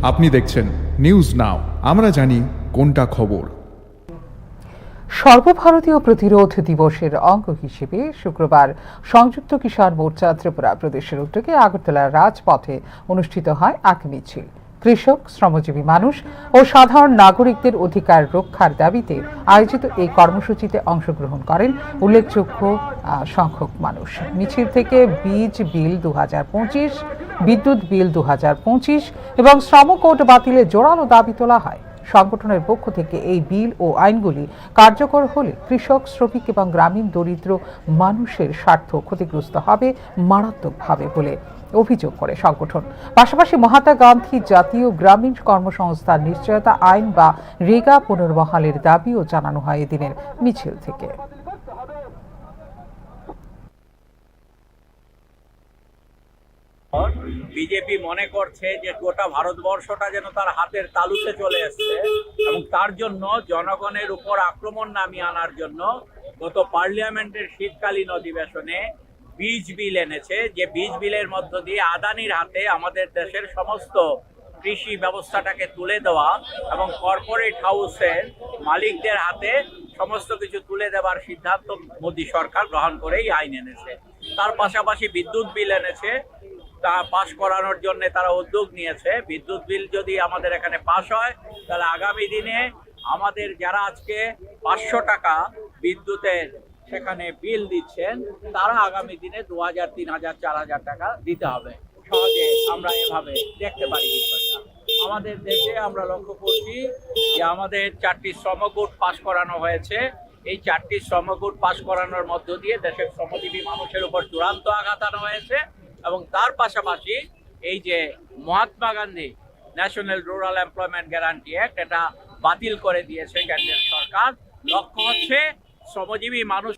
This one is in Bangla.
আপনি দেখছেন নিউজ নাও, আমরা জানি কোনটা খবর। সর্বভারতীয় প্রতিরোধ দিবসের অঙ্গ হিসেবে শুক্রবার সংযুক্ত কিষাণ মোর্চা ত্রিপুরা প্রদেশের উদ্যোগে আগরতলার রাজপথে অনুষ্ঠিত হয় এক মিছিল। কৃষক, শ্রমজীবী মানুষ ও সাধারণ নাগরিকদের অধিকার রক্ষার দাবিতে আয়োজিত এই কর্মসূচিতে অংশগ্রহণ করেন উল্লেখযোগ্য সংখ্যক মানুষ। মিছিল থেকে বীজ বিল 2025, বিদ্যুৎ বিল 2025 এবং শ্রম কোড বাতিলের জোরালো দাবি তোলা হয়। সংগঠনের পক্ষ থেকে এই বিল ও আইনগুলি কার্যকর হলে কৃষক, শ্রমিক এবং গ্রামীণ দরিদ্র মানুষের স্বার্থ ক্ষতিগ্রস্ত হবে মারাত্মকভাবে বলে অভিযোগ করে সংগঠন। পাশাপাশি মহাত্মা গান্ধী জাতীয় গ্রামীণ কর্মসংস্থান নিশ্চয়তা আইন বা রেগা পুনর্বহালের দাবিও জানানো হয় এদিনের মিছিল থেকে। বিজেপি মনে করছে যে গোটা ভারতবর্ষটা যেন তার হাতের তালুতে চলে এসছে এবং তার জন্য জনগণের উপর আক্রমণ নামিয়ে আনার জন্য গত পার্লামেন্টের শীতকালীন অধিবেশনে বীজ বিল এনেছে, যে বীজ বিলের মধ্য দিয়ে আদানির হাতে আমাদের দেশের সমস্ত কৃষি ব্যবস্থাটাকে তুলে দেওয়া এবং কর্পোরেট হাউসের মালিকদের হাতে সমস্ত কিছু তুলে দেওয়ার সিদ্ধান্ত মোদী সরকার গ্রহণ করেই আইন এনেছে। তার পাশাপাশি বিদ্যুৎ বিল এনেছে, তা পাশ করানোর জন্য তারা উদ্যোগ নিয়েছে। বিদ্যুৎ বিল যদি আমাদের এখানে পাশ হয় তাহলে আগামী দিনে আমাদের যারা আজকে 500 টাকা বিদ্যুতের সেখানে বিল দিচ্ছেন তারা আগামী দিনে 2000, 3000, 4000 টাকা দিতে হবে। সহজে আমরা এভাবে দেখতে পারি বিষয়টা। আমাদের দেশে আমরা লক্ষ্য করছি যে আমাদের 4টি শ্রমকোড পাশ করানো হয়েছে। এই 4টি শ্রমকোড পাশ করানোর মধ্য দিয়ে দেশের শ্রমজীবী মানুষের উপর চূড়ান্ত আঘাত আনা হয়েছে এবং তার পাশাপাশি এই যে Mahatma Gandhi national rural employment guarantee act, এটা বাতিল করে দিয়েছে কেন্দ্রের সরকার। লক্ষ্য হচ্ছে শ্রমজীবী মানুষ